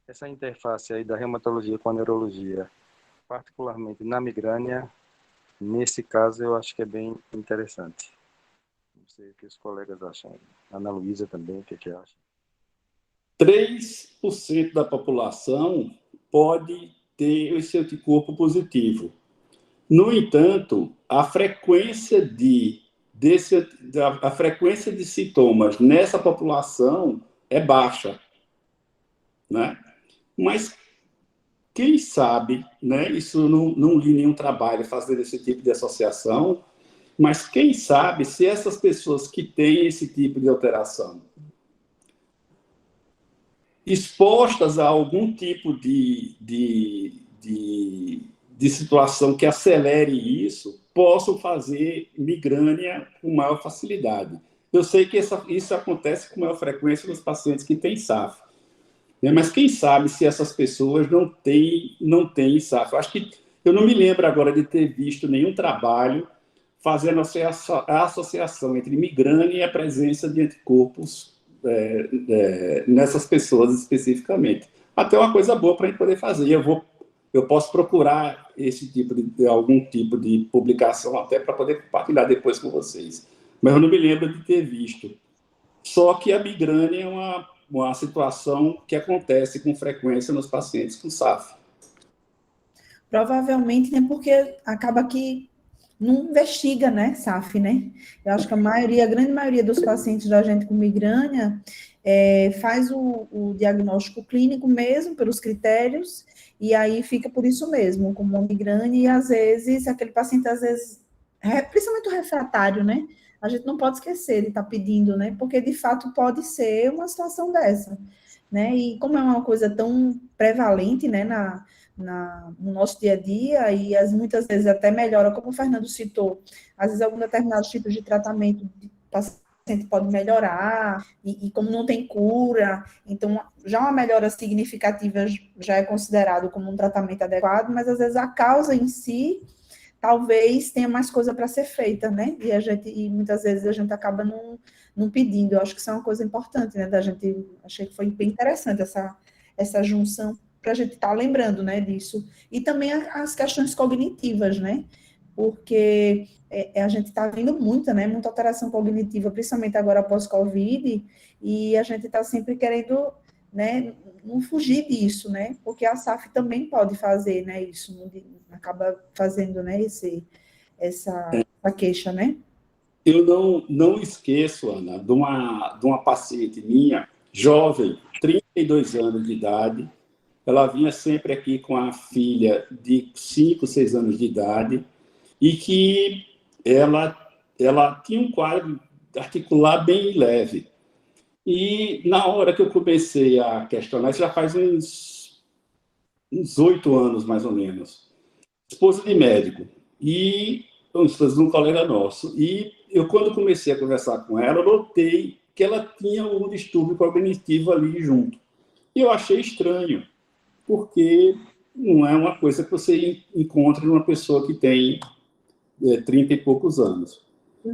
essa interface aí da reumatologia com a neurologia, particularmente na migrânia, nesse caso eu acho que é bem interessante. Não sei o que os colegas acham. A Ana Luísa também, o que acha? 3% da população pode ter esse anticorpo positivo. No entanto, a frequência de sintomas nessa população é baixa, né? Mas quem sabe, né? Isso não li nenhum trabalho fazendo esse tipo de associação, mas quem sabe se essas pessoas que têm esse tipo de alteração expostas a algum tipo de situação que acelere isso, possam fazer migrânia com maior facilidade. Eu sei que isso acontece com maior frequência nos pacientes que têm SAF, né? Mas quem sabe se essas pessoas não têm SAF. Eu acho que eu não me lembro agora de ter visto nenhum trabalho fazendo a associação entre migrânia e a presença de anticorpos nessas pessoas especificamente. Até uma coisa boa para a gente poder fazer. Eu posso procurar algum tipo de publicação até para poder compartilhar depois com vocês. Mas eu não me lembro de ter visto. Só que a migrânia é uma situação que acontece com frequência nos pacientes com SAF. Provavelmente, né, porque acaba que não investiga, né, SAF, né? Eu acho que a grande maioria dos pacientes da gente com migrânia faz o diagnóstico clínico mesmo, pelos critérios, e aí fica por isso mesmo, como uma migrânia, e às vezes, aquele paciente, principalmente o refratário, né? A gente não pode esquecer de estar pedindo, né? Porque, de fato, pode ser uma situação dessa, né? E como é uma coisa tão prevalente, né, no nosso dia a dia, e muitas vezes até melhora, como o Fernando citou, às vezes algum determinado tipo de tratamento o paciente pode melhorar, e como não tem cura, então já uma melhora significativa já é considerado como um tratamento adequado, mas às vezes a causa em si talvez tenha mais coisa para ser feita, né? E muitas vezes a gente acaba não pedindo. Eu acho que isso é uma coisa importante, né? Achei que foi bem interessante essa junção para a gente estar lembrando, né, disso. E também as questões cognitivas, né? Porque a gente está vendo muita alteração cognitiva, principalmente agora pós-Covid, e a gente está sempre querendo, né, não fugir disso, né? Porque a SAF também pode fazer, né, isso, acaba fazendo, né, essa queixa, né? Eu não esqueço, Ana, de uma paciente minha, jovem, 32 anos de idade. Ela vinha sempre aqui com a filha de 5, 6 anos de idade, e que ela tinha um quadro articular bem leve. E na hora que eu comecei a questionar, isso já faz uns 8 anos, mais ou menos, esposa de médico, e esposa de um colega nosso. E eu, quando comecei a conversar com ela, eu notei que ela tinha um distúrbio cognitivo ali junto. E eu achei estranho, porque não é uma coisa que você encontra numa pessoa que tem 30 e poucos anos.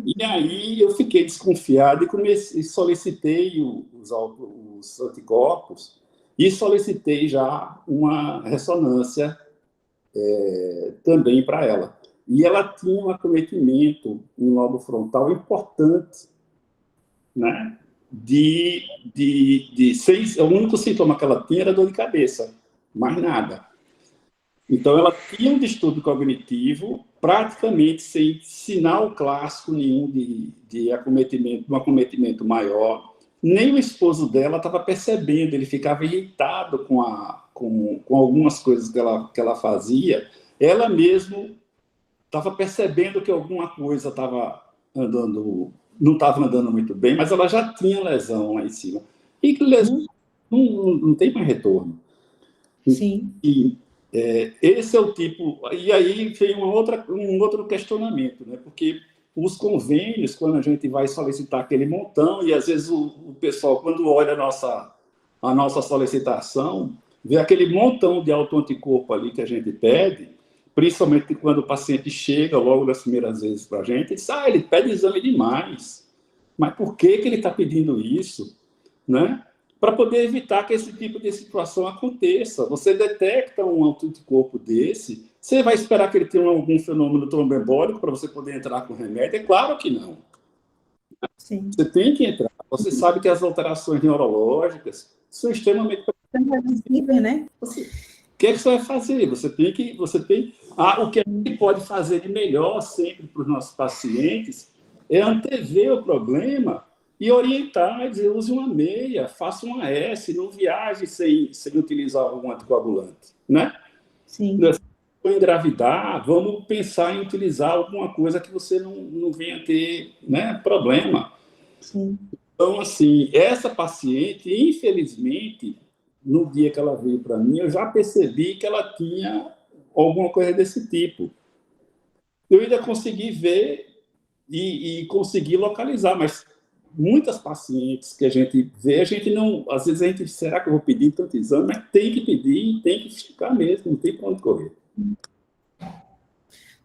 E aí eu fiquei desconfiado e solicitei os anticorpos e solicitei já uma ressonância também para ela. e ela tinha um acometimento em lobo frontal importante, né? O único sintoma que ela tinha era dor de cabeça, mais nada. Então, ela tinha um distúrbio cognitivo praticamente sem sinal clássico nenhum de acometimento, um acometimento maior. Nem o esposo dela estava percebendo, ele ficava irritado com algumas coisas que ela fazia. Ela mesmo estava percebendo que alguma coisa estava andando, não estava andando muito bem, mas ela já tinha lesão lá em cima. E que lesão não tem mais retorno. Sim. Esse é o tipo... E aí vem um outro questionamento, né? Porque os convênios, quando a gente vai solicitar aquele montão, e às vezes o pessoal, quando olha a nossa solicitação, vê aquele montão de autoanticorpo ali que a gente pede, principalmente quando o paciente chega logo das primeiras vezes para a gente, diz, ele pede exame demais. Mas por que ele está pedindo isso? Né? Para poder evitar que esse tipo de situação aconteça. Você detecta um anticorpo desse, você vai esperar que ele tenha algum fenômeno tromboembólico para você poder entrar com remédio? É claro que não. Sim. Você tem que entrar. Você sabe que as alterações neurológicas são extremamente... né? O que é que você vai fazer? Você tem... o que a gente pode fazer de melhor sempre para os nossos pacientes é antever o problema e orientar, dizer, use uma meia, faça uma S, não viaje sem utilizar algum anticoagulante, né? Sim. Se engravidar, vamos pensar em utilizar alguma coisa que você não venha ter, né, problema. Sim. Então, assim, essa paciente, infelizmente, no dia que ela veio para mim, eu já percebi que ela tinha alguma coisa desse tipo. Eu ainda consegui ver e consegui localizar, mas muitas pacientes que a gente vê, a gente não... Às vezes a gente diz, será que eu vou pedir tanto exame? Mas tem que pedir, tem que ficar mesmo, não tem para onde correr.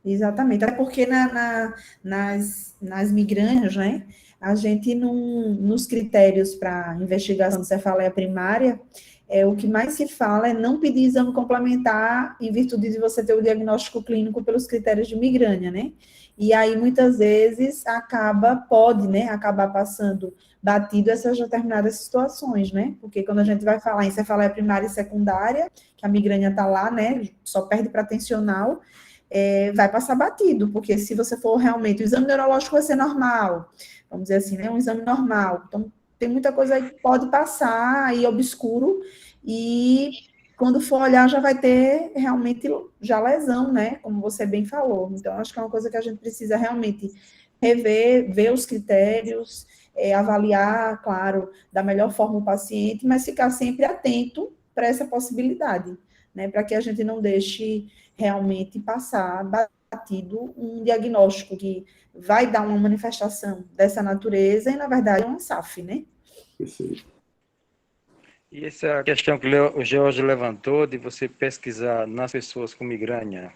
Exatamente. Até porque nas migrânias, né, a gente nos critérios para investigação de cefaleia primária, o que mais se fala é não pedir exame complementar em virtude de você ter o diagnóstico clínico pelos critérios de migrânia, né? E aí, muitas vezes, pode, né, acabar passando batido essas determinadas situações, né? Porque quando a gente vai falar em cefaleia primária e secundária, que a migrânia está lá, né, só perde para tensional, vai passar batido, porque se você for realmente, o exame neurológico vai ser normal, vamos dizer assim, né, um exame normal, então tem muita coisa aí que pode passar aí obscuro, e quando for olhar já vai ter realmente já lesão, né, como você bem falou. Então acho que é uma coisa que a gente precisa realmente rever, ver os critérios, avaliar, claro, da melhor forma o paciente, mas ficar sempre atento para essa possibilidade, né, para que a gente não deixe realmente passar batido um diagnóstico que vai dar uma manifestação dessa natureza e, na verdade, é uma SAF, né? Perfeito. E essa questão que o George levantou de você pesquisar nas pessoas com migrânia,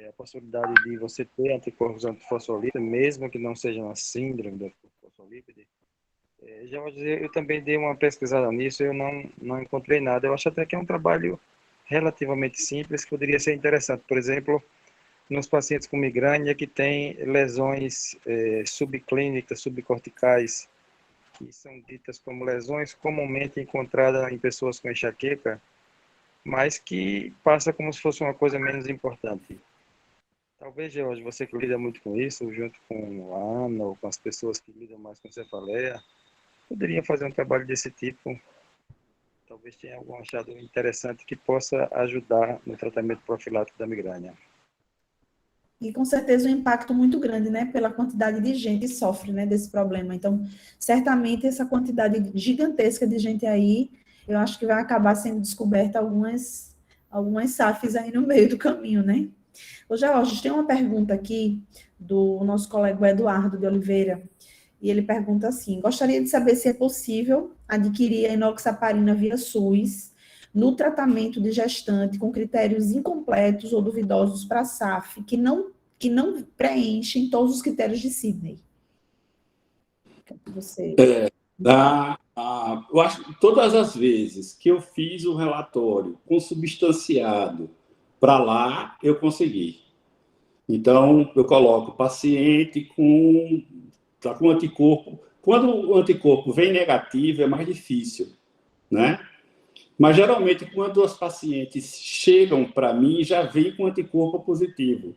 a possibilidade de você ter anticorpos antifosfolípidos, mesmo que não seja uma síndrome do antifosfolípide, George, eu também dei uma pesquisada nisso, eu não encontrei nada. Eu acho até que é um trabalho relativamente simples, que poderia ser interessante. Por exemplo, nos pacientes com migrânia que têm lesões subclínicas, subcorticais, que são ditas como lesões comumente encontradas em pessoas com enxaqueca, mas que passa como se fosse uma coisa menos importante. Talvez, George, você que lida muito com isso, junto com a Ana ou com as pessoas que lidam mais com cefaleia, poderia fazer um trabalho desse tipo. Talvez tenha algum achado interessante que possa ajudar no tratamento profilático da migrânia. E com certeza um impacto muito grande, né, pela quantidade de gente que sofre, né, desse problema. Então, certamente essa quantidade gigantesca de gente aí, eu acho que vai acabar sendo descoberta algumas SAFs aí no meio do caminho, né? Ô, Jorge, tem uma pergunta aqui do nosso colega Eduardo de Oliveira, e ele pergunta assim: gostaria de saber se é possível adquirir a enoxaparina via SUS no tratamento de gestante com critérios incompletos ou duvidosos para a SAF, que não preenchem todos os critérios de Sidney. Você... eu acho que todas as vezes que eu fiz o relatório consubstanciado para lá, eu consegui. Então, eu coloco paciente tá com anticorpo. Quando o anticorpo vem negativo, é mais difícil, né? Mas, geralmente, quando os pacientes chegam para mim, já vem com anticorpo positivo.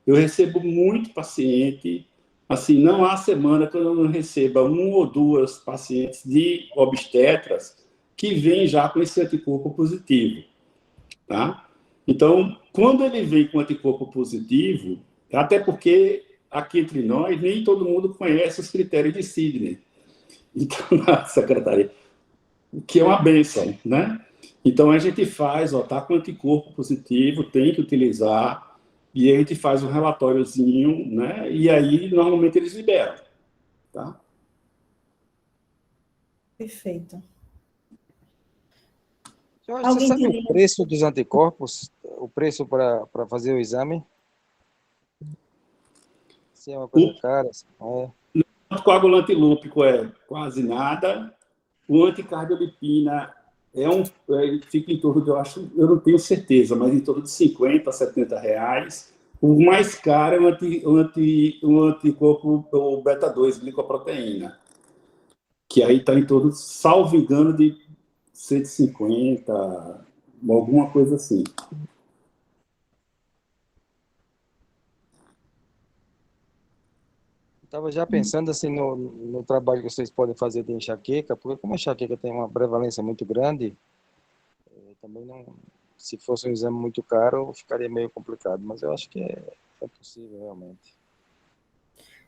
Eu recebo muito paciente, assim, não há semana que eu não receba um ou duas pacientes de obstetras que vêm já com esse anticorpo positivo, tá? Então, quando ele vem com anticorpo positivo, até porque aqui entre nós, nem todo mundo conhece os critérios de Sidney. Então, na secretaria, o que é uma bênção, né? Então, a gente faz, tá com anticorpo positivo, tem que utilizar, e a gente faz um relatóriozinho, né? E aí, normalmente, eles liberam, tá? Perfeito. Jorge, você Alguém sabe o teria? preço dos anticorpos? O preço para fazer o exame? Se é uma coisa cara? Se não é? O anticoagulante lúpico é quase nada. O anticardiolipina fica em torno de, eu não tenho certeza, mas em torno de 50 a 70 reais. O mais caro é o anticorpo, o beta-2, glicoproteína, que aí está em torno, salvo engano, de 150, alguma coisa assim. Estava já pensando assim no trabalho que vocês podem fazer de enxaqueca, porque como a enxaqueca tem uma prevalência muito grande, também não, se fosse um exame muito caro, ficaria meio complicado, mas eu acho que é possível realmente.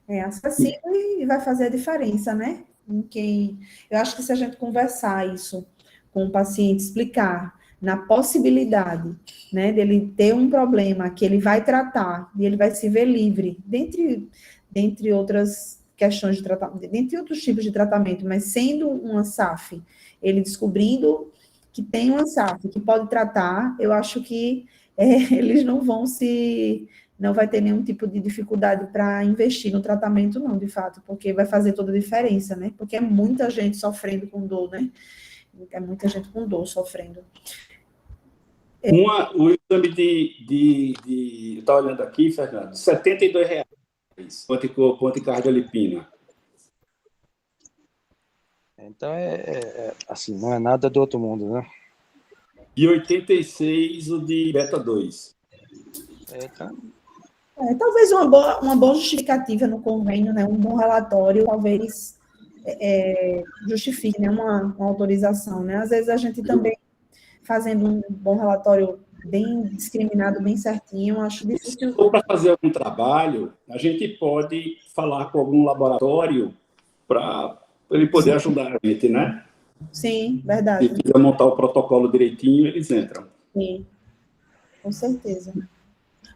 É acessível e vai fazer a diferença, né? Eu acho que se a gente conversar isso com o paciente, explicar na possibilidade, né, dele ter um problema que ele vai tratar e ele vai se ver livre, dentre outras questões de tratamento, dentre outros tipos de tratamento, mas sendo uma SAF, ele descobrindo que tem uma SAF que pode tratar, eu acho que eles não vai ter nenhum tipo de dificuldade para investir no tratamento, não, de fato, porque vai fazer toda a diferença, né? Porque é muita gente sofrendo com dor, né? É muita gente com dor sofrendo. O exame eu estava olhando aqui, Fernando, R$ 72, o anticorpo, anticardiolipina. Então, assim, não é nada do outro mundo, né? E 86 o de beta-2. Então, Talvez uma boa justificativa no convênio, né? Um bom relatório, talvez justifique, né? Uma autorização, né? Às vezes a gente também, fazendo um bom relatório bem discriminado, bem certinho, acho difícil. Se for para fazer algum trabalho, a gente pode falar com algum laboratório para ele poder ajudar a gente, né? Sim, verdade. Se quiser montar o protocolo direitinho, eles entram. Sim, com certeza.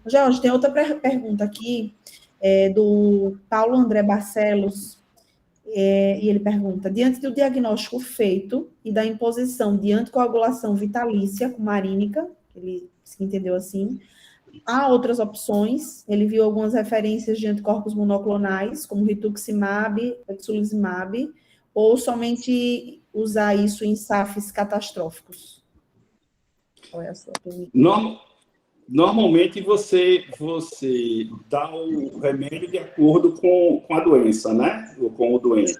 Jorge, tem outra pergunta aqui, do Paulo André Barcelos, e ele pergunta: diante do diagnóstico feito e da imposição de anticoagulação vitalícia com marínica, ele se entendeu assim, há outras opções? Ele viu algumas referências de anticorpos monoclonais, como rituximab, exulizumab, ou somente usar isso em SAFs catastróficos? Qual é a sua opinião? Normalmente você dá o remédio de acordo com a doença, né? Ou com o doente.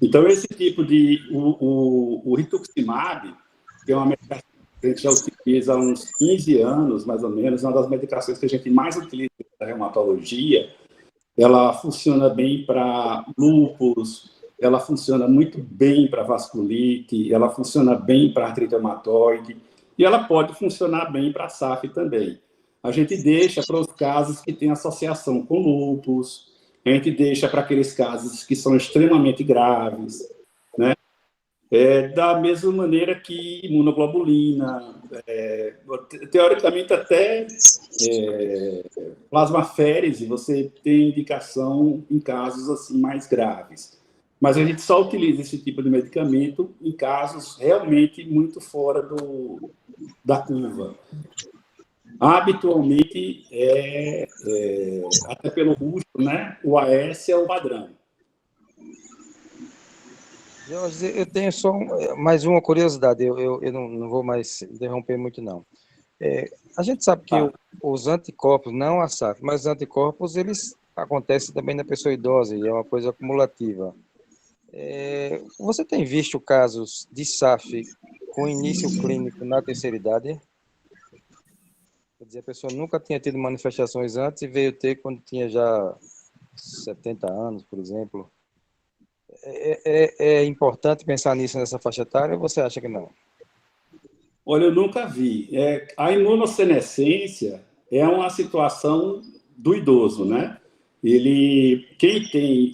Então, esse tipo o rituximab, que é uma medicação que a gente já utiliza há uns 15 anos, mais ou menos, uma das medicações que a gente mais utiliza na reumatologia, ela funciona bem para lúpus, ela funciona muito bem para vasculite, ela funciona bem para artrite reumatoide, e ela pode funcionar bem para a SAF também. A gente deixa para os casos que têm associação com lúpus, a gente deixa para aqueles casos que são extremamente graves, né? Da mesma maneira que imunoglobulina, teoricamente até plasmaférese, você tem indicação em casos assim mais graves. Mas a gente só utiliza esse tipo de medicamento em casos realmente muito fora da curva. Habitualmente, até pelo custo, né, o AS é o padrão. Jorge, eu tenho só mais uma curiosidade, eu não vou mais interromper muito, não. A gente sabe que Tá. os anticorpos, não a SAF, mas os anticorpos, eles acontecem também na pessoa idosa e é uma coisa acumulativa. Você tem visto casos de SAF com início clínico na terceira idade? Quer dizer, a pessoa nunca tinha tido manifestações antes e veio ter quando tinha já 70 anos, por exemplo. É importante pensar nisso nessa faixa etária ou você acha que não? Olha, eu nunca vi. A imunossenescência é uma situação do idoso, né? Quem tem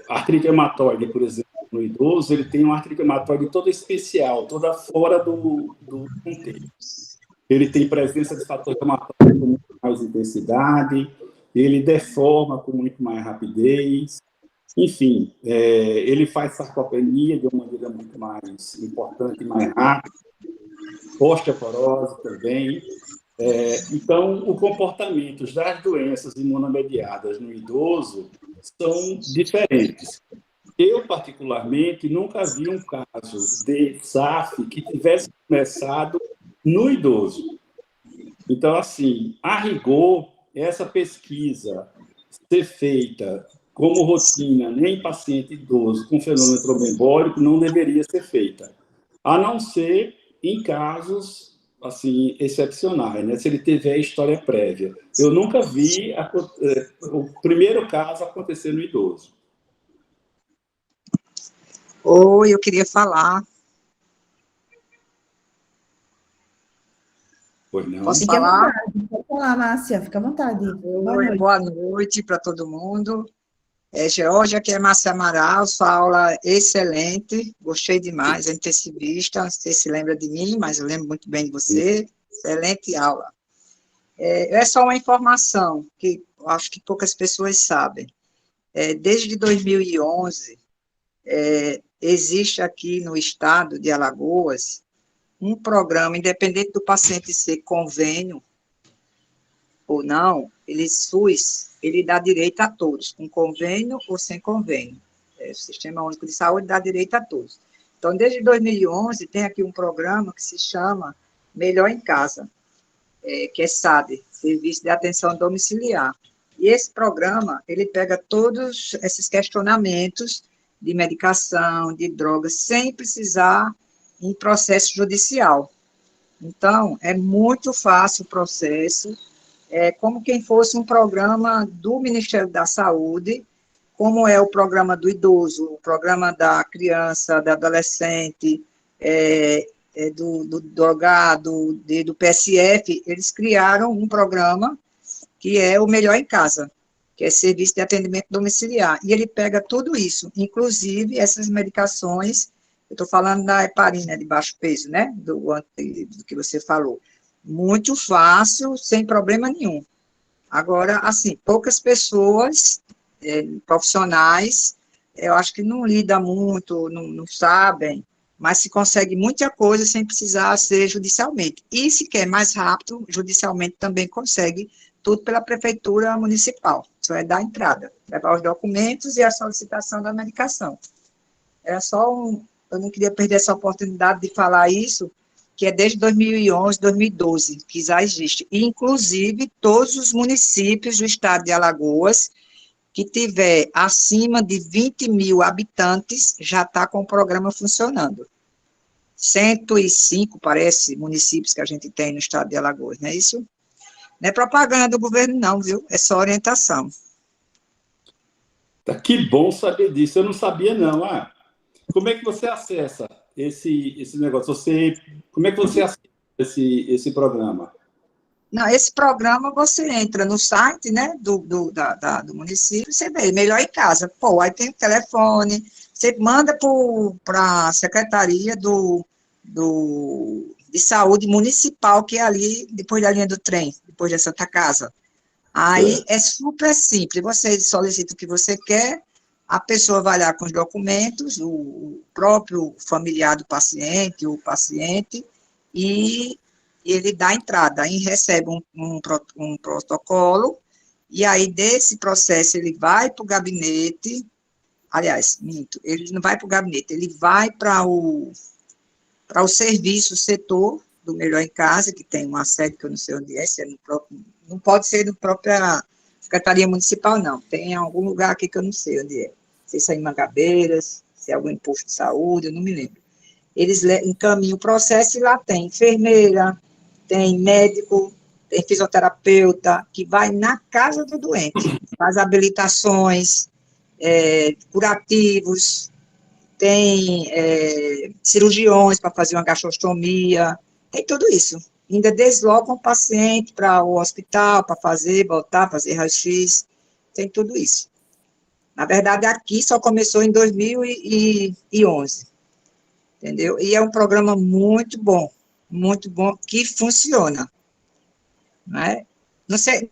artrite reumatoide, por exemplo, no idoso, ele tem uma artrite reumatoide toda especial, toda fora do contexto. Ele tem presença de fator reumatóide com muito mais intensidade, ele deforma com muito mais rapidez, enfim, ele faz sarcopenia de uma maneira muito mais importante e mais rápida, osteoporose também. Então, o comportamento das doenças imunomediadas no idoso são diferentes. Eu, particularmente, nunca vi um caso de SAF que tivesse começado no idoso. Então, assim, a rigor, essa pesquisa ser feita como rotina em paciente idoso com fenômeno trombembólico não deveria ser feita, a não ser em casos assim excepcionais, né? Se ele tiver história prévia. Eu nunca vi o primeiro caso acontecer no idoso. Oi, eu queria falar. Pois não? Posso Fique à falar? vontade. Pode falar, Márcia, fica à vontade. Boa Oi, noite. boa noite para todo mundo. Georgia, aqui é Márcia Amaral, sua aula excelente, gostei demais, é intensivista, não sei se lembra de mim, mas eu lembro muito bem de você, excelente aula. É só uma informação que eu acho que poucas pessoas sabem. Desde 2011, existe aqui no estado de Alagoas um programa, independente do paciente ser convênio ou não, SUS, ele dá direito a todos, com convênio ou sem convênio. O Sistema Único de Saúde dá direito a todos. Então, desde 2011, tem aqui um programa que se chama Melhor em Casa, que é SAD, Serviço de Atenção Domiciliar. E esse programa, ele pega todos esses questionamentos de medicação, de drogas, sem precisar em processo judicial. Então, é muito fácil o processo, como quem fosse um programa do Ministério da Saúde, como é o programa do idoso, o programa da criança, da adolescente, do drogado, do PSF, eles criaram um programa que é o Melhor em Casa, que é Serviço de Atendimento Domiciliar, e ele pega tudo isso, inclusive essas medicações, eu estou falando da heparina de baixo peso, né, do que você falou, muito fácil, sem problema nenhum. Agora, assim, poucas pessoas, profissionais, eu acho que não lidam muito, não sabem, mas se consegue muita coisa sem precisar ser judicialmente. E se quer mais rápido, judicialmente também consegue, tudo pela prefeitura municipal. Só é dar entrada, levar os documentos e a solicitação da medicação. Era só eu não queria perder essa oportunidade de falar isso, que é desde 2011, 2012, que já existe. E, inclusive, todos os municípios do estado de Alagoas que tiver acima de 20 mil habitantes, já está com o programa funcionando. 105, parece, municípios que a gente tem no estado de Alagoas, não é isso? Não é propaganda do governo, não, viu? É só orientação. Que bom saber disso. Eu não sabia, não. Como é que você acessa esse negócio? Como é que você acessa esse programa? Não, esse programa você entra no site, né, do município, você vê, Melhor em Casa. Pô, aí tem o telefone, você manda para a Secretaria de Saúde Municipal, que é ali, depois da linha do trem, depois da Santa Casa. Aí é super simples, você solicita o que você quer, a pessoa vai lá com os documentos, o próprio familiar do paciente, o paciente, e ele dá entrada, aí recebe um protocolo, e aí desse processo ele vai para o gabinete, aliás, minto, ele não vai para o gabinete, ele vai para o serviço, o setor do Melhor em Casa, que tem uma sede que eu não sei onde é, se é no próprio, não pode ser no própria Secretaria Municipal, não. Tem algum lugar aqui que eu não sei onde é. Não sei se é em Mangabeiras, se é algum posto de saúde, eu não me lembro. Eles encaminham o processo e lá tem enfermeira, tem médico, tem fisioterapeuta, que vai na casa do doente, faz habilitações, curativos, tem cirurgiões para fazer uma gastrostomia, tem tudo isso. Ainda deslocam o paciente para o hospital, para voltar, fazer raio-x, tem tudo isso. Na verdade, aqui só começou em 2011, entendeu? E é um programa muito bom, que funciona, né? Não sei,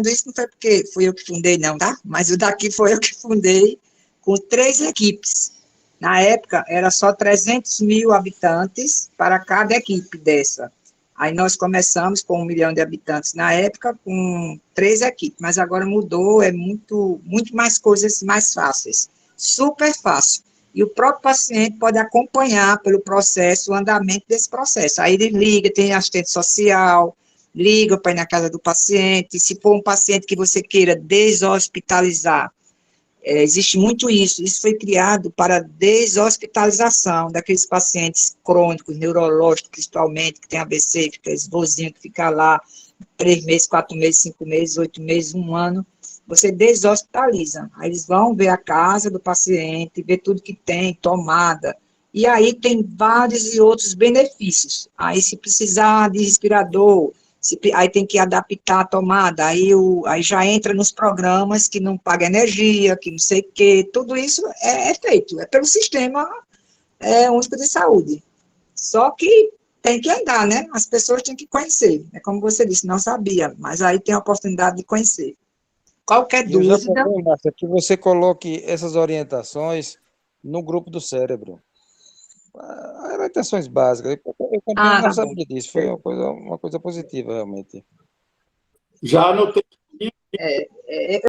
isso não foi porque fui eu que fundei, não, tá? Mas o daqui foi eu que fundei, com 3 equipes. Na época, era só 300 mil habitantes para cada equipe dessa. Aí nós começamos com 1 milhão de habitantes na época, com 3 equipes, mas agora mudou, é muito mais coisas mais fáceis. Super fácil. E o próprio paciente pode acompanhar pelo processo, o andamento desse processo. Aí ele liga, tem assistente social, liga para ir na casa do paciente. Se for um paciente que você queira deshospitalizar, existe muito isso. Isso foi criado para deshospitalização daqueles pacientes crônicos, neurológicos, principalmente, que tem AVC, fica esse vozinho que fica lá 3 meses, 4 meses, 5 meses, 8 meses, 1 ano. Você deshospitaliza. Aí eles vão ver a casa do paciente, ver tudo que tem, tomada. E aí tem vários e outros benefícios. Aí se precisar de respirador, aí tem que adaptar a tomada, aí já entra nos programas que não paga energia, que não sei o quê, tudo isso é feito, é pelo Sistema Único de Saúde. Só que tem que andar, né? As pessoas têm que conhecer. É como você disse, não sabia, mas aí tem a oportunidade de conhecer. Qualquer E eu já dúvida... falei, Márcia, que você coloque essas orientações no grupo do cérebro. Orientações básicas. Eu também não tá bom. sabia disso. Foi uma coisa positiva, realmente. Já anotei. Eu